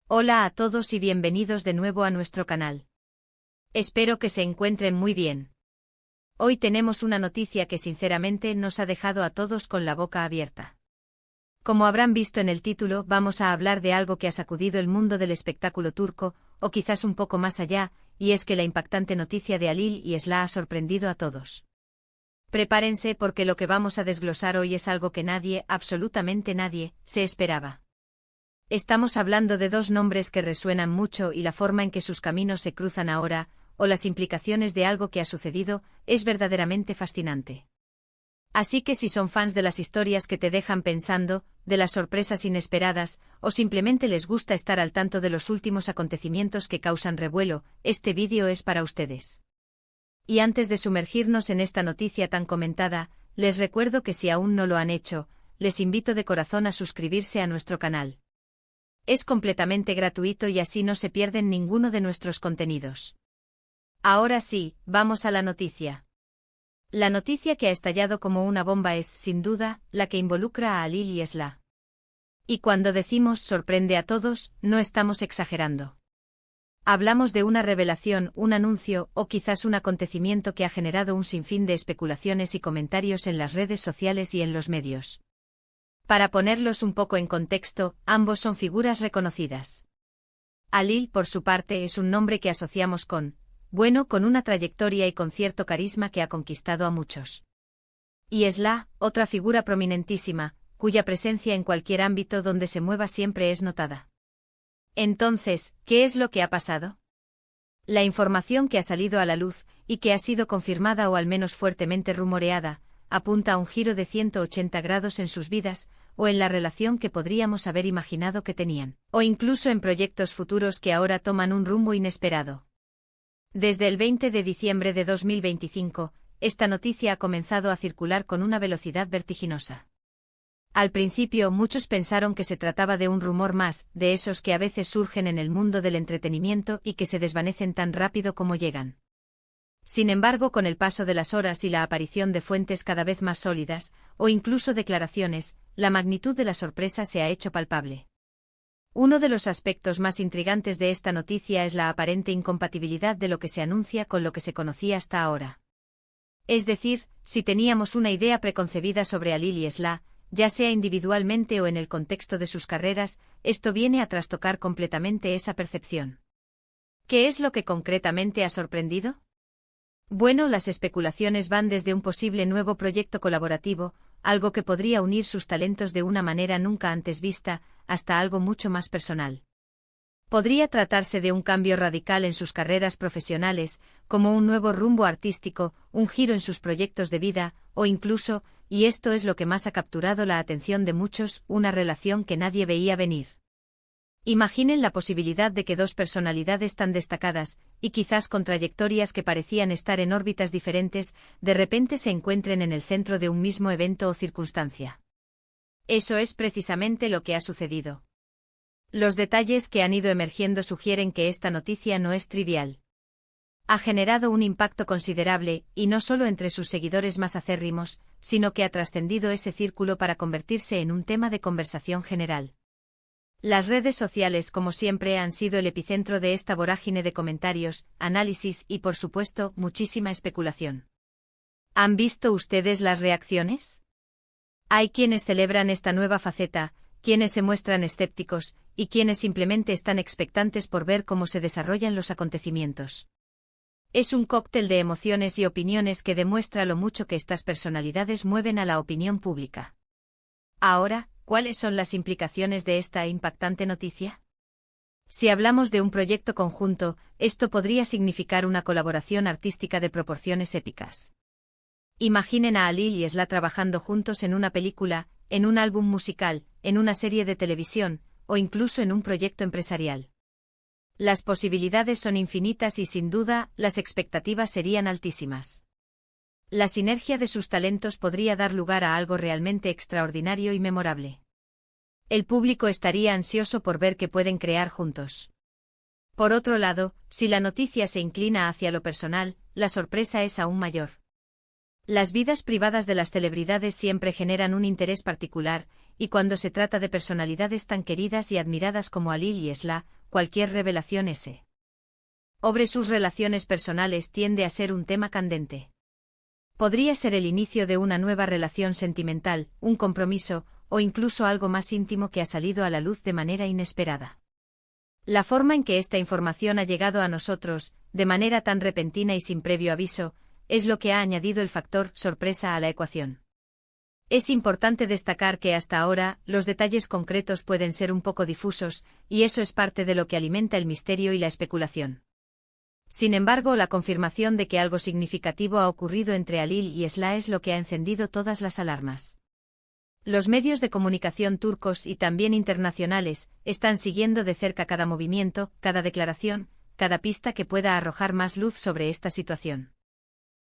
Hola a todos y bienvenidos de nuevo a nuestro canal. Espero que se encuentren muy bien. Hoy tenemos una noticia que sinceramente nos ha dejado a todos con la boca abierta. Como habrán visto en el título, vamos a hablar de algo que ha sacudido el mundo del espectáculo turco, o quizás un poco más allá, y es que la impactante noticia de Halil y Esla ha sorprendido a todos. Prepárense porque lo que vamos a desglosar hoy es algo que nadie, absolutamente nadie, se esperaba. Estamos hablando de dos nombres que resuenan mucho y la forma en que sus caminos se cruzan ahora, o las implicaciones de algo que ha sucedido, es verdaderamente fascinante. Así que si son fans de las historias que te dejan pensando, de las sorpresas inesperadas, o simplemente les gusta estar al tanto de los últimos acontecimientos que causan revuelo, este vídeo es para ustedes. Y antes de sumergirnos en esta noticia tan comentada, les recuerdo que si aún no lo han hecho, les invito de corazón a suscribirse a nuestro canal. Es completamente gratuito y así no se pierden ninguno de nuestros contenidos. Ahora sí, vamos a la noticia. La noticia que ha estallado como una bomba es, sin duda, la que involucra a Halil y Esla. Y cuando decimos sorprende a todos, no estamos exagerando. Hablamos de una revelación, un anuncio, o quizás un acontecimiento que ha generado un sinfín de especulaciones y comentarios en las redes sociales y en los medios. Para ponerlos un poco en contexto, ambos son figuras reconocidas. Halil, por su parte, es un nombre que asociamos con una trayectoria y con cierto carisma que ha conquistado a muchos. Y Esla, otra figura prominentísima, cuya presencia en cualquier ámbito donde se mueva siempre es notada. Entonces, ¿qué es lo que ha pasado? La información que ha salido a la luz, y que ha sido confirmada o al menos fuertemente rumoreada, apunta a un giro de 180 grados en sus vidas, o en la relación que podríamos haber imaginado que tenían, o incluso en proyectos futuros que ahora toman un rumbo inesperado. Desde el 20 de diciembre de 2025, esta noticia ha comenzado a circular con una velocidad vertiginosa. Al principio muchos pensaron que se trataba de un rumor más, de esos que a veces surgen en el mundo del entretenimiento y que se desvanecen tan rápido como llegan. Sin embargo, con el paso de las horas y la aparición de fuentes cada vez más sólidas, o incluso declaraciones, la magnitud de la sorpresa se ha hecho palpable. Uno de los aspectos más intrigantes de esta noticia es la aparente incompatibilidad de lo que se anuncia con lo que se conocía hasta ahora. Es decir, si teníamos una idea preconcebida sobre Halil y Esla, ya sea individualmente o en el contexto de sus carreras, esto viene a trastocar completamente esa percepción. ¿Qué es lo que concretamente ha sorprendido? Bueno, las especulaciones van desde un posible nuevo proyecto colaborativo, algo que podría unir sus talentos de una manera nunca antes vista, hasta algo mucho más personal. Podría tratarse de un cambio radical en sus carreras profesionales, como un nuevo rumbo artístico, un giro en sus proyectos de vida, o incluso, y esto es lo que más ha capturado la atención de muchos, una relación que nadie veía venir. Imaginen la posibilidad de que dos personalidades tan destacadas, y quizás con trayectorias que parecían estar en órbitas diferentes, de repente se encuentren en el centro de un mismo evento o circunstancia. Eso es precisamente lo que ha sucedido. Los detalles que han ido emergiendo sugieren que esta noticia no es trivial. Ha generado un impacto considerable, y no solo entre sus seguidores más acérrimos, sino que ha trascendido ese círculo para convertirse en un tema de conversación general. Las redes sociales, como siempre, han sido el epicentro de esta vorágine de comentarios, análisis y, por supuesto, muchísima especulación. ¿Han visto ustedes las reacciones? Hay quienes celebran esta nueva faceta, quienes se muestran escépticos, y quienes simplemente están expectantes por ver cómo se desarrollan los acontecimientos. Es un cóctel de emociones y opiniones que demuestra lo mucho que estas personalidades mueven a la opinión pública. Ahora, ¿cuáles son las implicaciones de esta impactante noticia? Si hablamos de un proyecto conjunto, esto podría significar una colaboración artística de proporciones épicas. Imaginen a Halil y Esla trabajando juntos en una película, en un álbum musical, en una serie de televisión, o incluso en un proyecto empresarial. Las posibilidades son infinitas y sin duda, las expectativas serían altísimas. La sinergia de sus talentos podría dar lugar a algo realmente extraordinario y memorable. El público estaría ansioso por ver qué pueden crear juntos. Por otro lado, si la noticia se inclina hacia lo personal, la sorpresa es aún mayor. Las vidas privadas de las celebridades siempre generan un interés particular, y cuando se trata de personalidades tan queridas y admiradas como Alil y Esla, cualquier revelación sobre sus relaciones personales tiende a ser un tema candente. Podría ser el inicio de una nueva relación sentimental, un compromiso, o incluso algo más íntimo que ha salido a la luz de manera inesperada. La forma en que esta información ha llegado a nosotros, de manera tan repentina y sin previo aviso, es lo que ha añadido el factor sorpresa a la ecuación. Es importante destacar que hasta ahora, los detalles concretos pueden ser un poco difusos, y eso es parte de lo que alimenta el misterio y la especulación. Sin embargo, la confirmación de que algo significativo ha ocurrido entre Alil y Esla es lo que ha encendido todas las alarmas. Los medios de comunicación turcos y también internacionales están siguiendo de cerca cada movimiento, cada declaración, cada pista que pueda arrojar más luz sobre esta situación.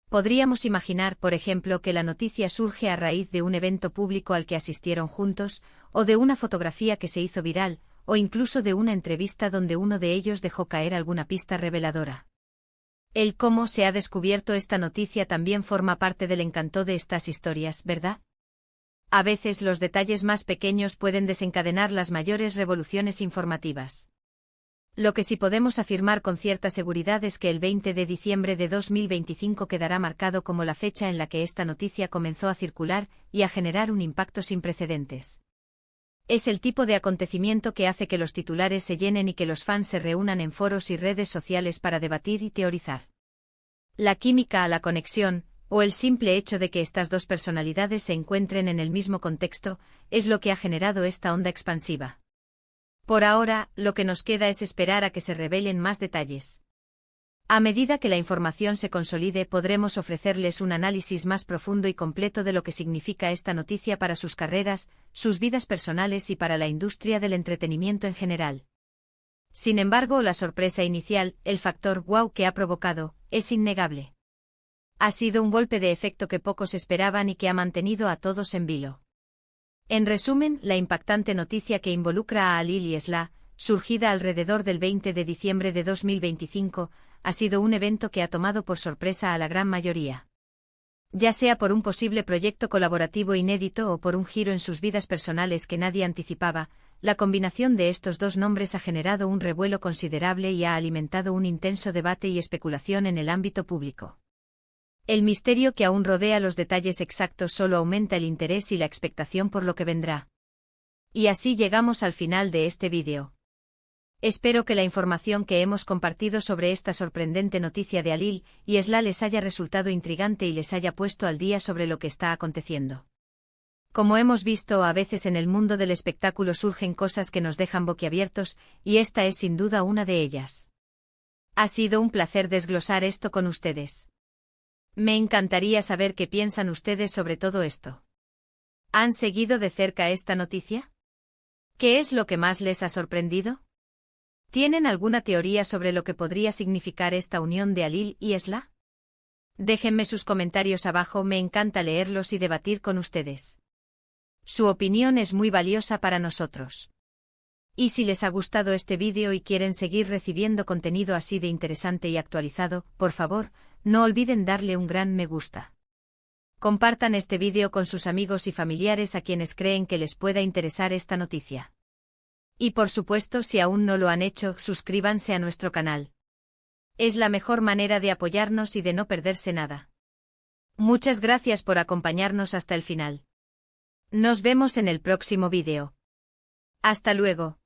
Podríamos imaginar, por ejemplo, que la noticia surge a raíz de un evento público al que asistieron juntos, o de una fotografía que se hizo viral, o incluso de una entrevista donde uno de ellos dejó caer alguna pista reveladora. El cómo se ha descubierto esta noticia también forma parte del encanto de estas historias, ¿verdad? A veces los detalles más pequeños pueden desencadenar las mayores revoluciones informativas. Lo que sí podemos afirmar con cierta seguridad es que el 20 de diciembre de 2025 quedará marcado como la fecha en la que esta noticia comenzó a circular y a generar un impacto sin precedentes. Es el tipo de acontecimiento que hace que los titulares se llenen y que los fans se reúnan en foros y redes sociales para debatir y teorizar. La química, la conexión, o el simple hecho de que estas dos personalidades se encuentren en el mismo contexto, es lo que ha generado esta onda expansiva. Por ahora, lo que nos queda es esperar a que se revelen más detalles. A medida que la información se consolide, podremos ofrecerles un análisis más profundo y completo de lo que significa esta noticia para sus carreras, sus vidas personales y para la industria del entretenimiento en general. Sin embargo, la sorpresa inicial, el factor wow que ha provocado, es innegable. Ha sido un golpe de efecto que pocos esperaban y que ha mantenido a todos en vilo. En resumen, la impactante noticia que involucra a Alil y Esla, surgida alrededor del 20 de diciembre de 2025, ha sido un evento que ha tomado por sorpresa a la gran mayoría. Ya sea por un posible proyecto colaborativo inédito o por un giro en sus vidas personales que nadie anticipaba, la combinación de estos dos nombres ha generado un revuelo considerable y ha alimentado un intenso debate y especulación en el ámbito público. El misterio que aún rodea los detalles exactos solo aumenta el interés y la expectación por lo que vendrá. Y así llegamos al final de este vídeo. Espero que la información que hemos compartido sobre esta sorprendente noticia de Alil y Esla les haya resultado intrigante y les haya puesto al día sobre lo que está aconteciendo. Como hemos visto, a veces en el mundo del espectáculo surgen cosas que nos dejan boquiabiertos, y esta es sin duda una de ellas. Ha sido un placer desglosar esto con ustedes. Me encantaría saber qué piensan ustedes sobre todo esto. ¿Han seguido de cerca esta noticia? ¿Qué es lo que más les ha sorprendido? ¿Tienen alguna teoría sobre lo que podría significar esta unión de Alil y Esla? Déjenme sus comentarios abajo, me encanta leerlos y debatir con ustedes. Su opinión es muy valiosa para nosotros. Y si les ha gustado este vídeo y quieren seguir recibiendo contenido así de interesante y actualizado, por favor, no olviden darle un gran me gusta. Compartan este vídeo con sus amigos y familiares a quienes creen que les pueda interesar esta noticia. Y por supuesto, si aún no lo han hecho, suscríbanse a nuestro canal. Es la mejor manera de apoyarnos y de no perderse nada. Muchas gracias por acompañarnos hasta el final. Nos vemos en el próximo vídeo. Hasta luego.